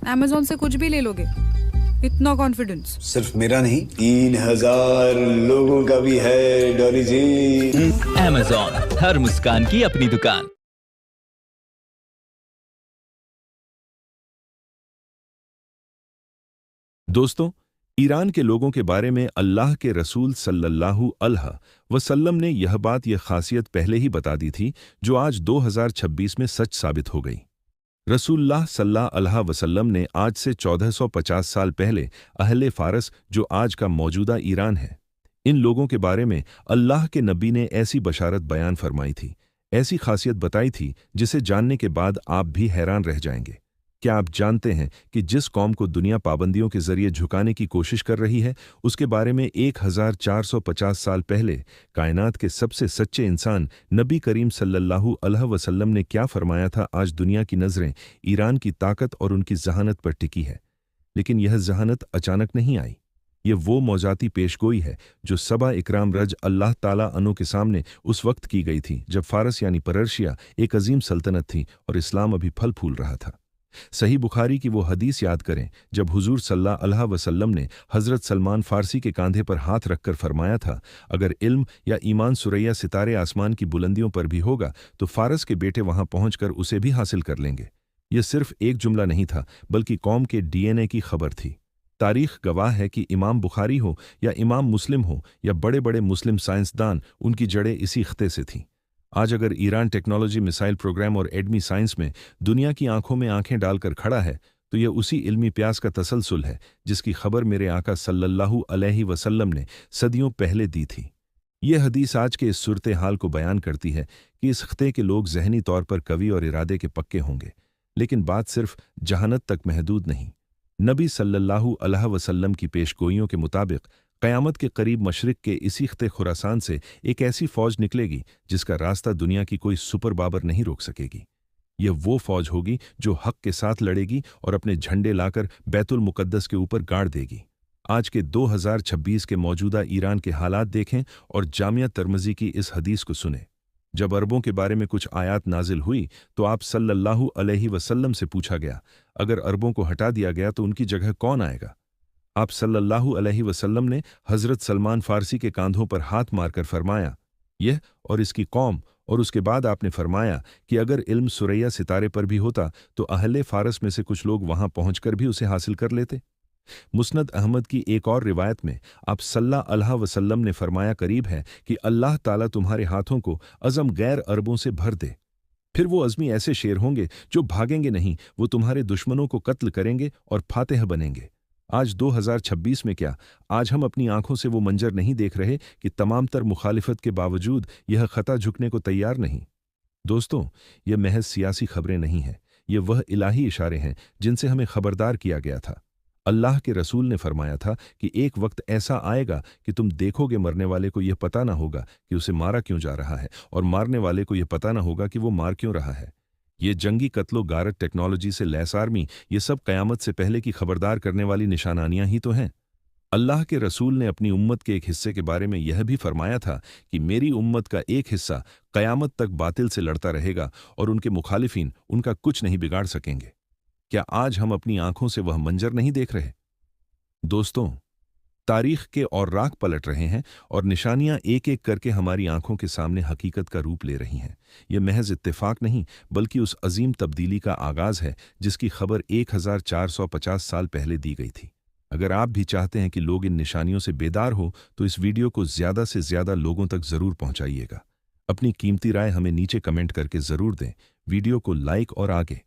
Amazon से कुछ भी ले लोगे, इतना कॉन्फिडेंस। सिर्फ मेरा नहीं, 3000 लोगों का भी है डॉली जी। अमेजोन, हर मुस्कान की अपनी दुकान। दोस्तों, ईरान के लोगों के बारे में अल्लाह के रसूल सल्लल्लाहु अलैहि वसल्लम ने यह खासियत पहले ही बता दी थी, जो आज 2026 में सच साबित हो गई। रसूलुल्लाह सल्लल्लाहु अलैहि वसल्लम ने आज से 1450 साल पहले अहले फारस, जो आज का मौजूदा ईरान है, इन लोगों के बारे में अल्लाह के नबी ने ऐसी बशारत बयान फरमाई थी, ऐसी खासियत बताई थी, जिसे जानने के बाद आप भी हैरान रह जाएंगे। क्या आप जानते हैं कि जिस कौम को दुनिया पाबंदियों के जरिए झुकाने की कोशिश कर रही है, उसके बारे में 1450 साल पहले कायनात के सबसे सच्चे इंसान नबी करीम सल्लल्लाहु अलैहि वसल्लम ने क्या फरमाया था? आज दुनिया की नज़रें ईरान की ताकत और उनकी जहानत पर टिकी है, लेकिन यह जहानत अचानक नहीं आई। ये वो मौजाती पेशगोई है जो सबा इकराम रज अल्लाह ताला अनो के सामने उस वक्त की गई थी, जब फारस यानी पर्शिया एक अजीम सल्तनत थी और इस्लाम अभी फल फूल रहा था। सही बुखारी की वो हदीस याद करें जब हुजूर सल्लल्लाहु अलैहि वसल्लम ने हज़रत सलमान फारसी के कांधे पर हाथ रखकर फरमाया था, अगर इल्म या ईमान सुरैया सितारे आसमान की बुलंदियों पर भी होगा तो फारस के बेटे वहां पहुंचकर उसे भी हासिल कर लेंगे। यह सिर्फ एक जुमला नहीं था, बल्कि कौम के डीएनए की खबर थी। तारीख गवाह है कि इमाम बुखारी हो या इमाम मुस्लिम हो या बड़े बड़े मुस्लिम साइंसदान, उनकी जड़ें इसी खिते से थीं। आज अगर ईरान टेक्नोलॉजी, मिसाइल प्रोग्राम और एडमी साइंस में दुनिया की आंखों में आंखें डालकर खड़ा है, तो यह उसी इल्मी प्यास का तसलसल है जिसकी खबर मेरे आका सल्लल्लाहु अलैहि वसल्लम ने सदियों पहले दी थी। यह हदीस आज के इस सूरत हाल को बयान करती है कि इस खिते के लोग ज़हनी तौर पर कवि और इरादे के पक्के होंगे, लेकिन बात सिर्फ जहानत तक महदूद नहीं। नबी सल्लल्लाहु अलैहि वसल्लम की पेशगोइयों के मुताबिक क़यामत के करीब मशरिक़ के इसी खिते खुरासान से एक ऐसी फ़ौज निकलेगी जिसका रास्ता दुनिया की कोई सुपर बाबर नहीं रोक सकेगी। यह वो फ़ौज होगी जो हक़ के साथ लड़ेगी और अपने झंडे लाकर बैतुल मुक़द्दस के ऊपर गाड़ देगी। आज के 2026 के मौजूदा ईरान के हालात देखें और जामिया तिर्मिज़ी की इस हदीस को सुने। जब अरबों के बारे में कुछ आयात नाजिल हुई तो आप सल्लल्लाहु अलैहि वसल्लम से पूछा गया, अगर अरबों को हटा दिया गया तो उनकी जगह कौन आएगा? आप सल्लल्लाहु अलैहि वसल्लम ने हज़रत सलमान फारसी के कांधों पर हाथ मारकर फरमाया, यह और इसकी कौम, और उसके बाद आपने फरमाया कि अगर इल्म सुरैया सितारे पर भी होता तो अहले फारस में से कुछ लोग वहां पहुंचकर भी उसे हासिल कर लेते। मुस्नद अहमद की एक और रिवायत में आप सल्लल्लाहु अलैहि वसल्लम ने फरमाया, करीब है कि अल्लाह ताला तुम्हारे हाथों को अज़म गैर अरबों से भर दे। फिर वो अज़मी ऐसे शेर होंगे जो भागेंगे नहीं, वो तुम्हारे दुश्मनों को कत्ल करेंगे और फातिह बनेंगे। आज 2026 में क्या आज हम अपनी आंखों से वो मंजर नहीं देख रहे कि तमाम तर मुखालिफत के बावजूद यह खता झुकने को तैयार नहीं? दोस्तों, यह महज सियासी खबरें नहीं हैं, ये वह इलाही इशारे हैं जिनसे हमें खबरदार किया गया था। अल्लाह के रसूल ने फरमाया था कि एक वक्त ऐसा आएगा कि तुम देखोगे मरने वाले को यह पता ना होगा कि उसे मारा क्यों जा रहा है, और मारने वाले को यह पता ना होगा कि वो मार क्यों रहा है। ये जंगी कत्लो गारत टेक्नोलॉजी से लैस आर्मी, ये सब क़यामत से पहले की खबरदार करने वाली निशानियां ही तो हैं। अल्लाह के रसूल ने अपनी उम्मत के एक हिस्से के बारे में यह भी फरमाया था कि मेरी उम्मत का एक हिस्सा क़यामत तक बातिल से लड़ता रहेगा और उनके मुखालिफिन उनका कुछ नहीं बिगाड़ सकेंगे। क्या आज हम अपनी आंखों से वह मंजर नहीं देख रहे? दोस्तों, तारीख के और राग पलट रहे हैं और निशानियां एक एक करके हमारी आंखों के सामने हकीकत का रूप ले रही हैं। यह महज इत्तेफाक नहीं, बल्कि उस अजीम तब्दीली का आगाज है जिसकी खबर 1450 साल पहले दी गई थी। अगर आप भी चाहते हैं कि लोग इन निशानियों से बेदार हो तो इस वीडियो को ज़्यादा से ज़्यादा लोगों तक ज़रूर पहुंचाइएगा। अपनी कीमती राय हमें नीचे कमेंट करके ज़रूर दें। वीडियो को लाइक और आगे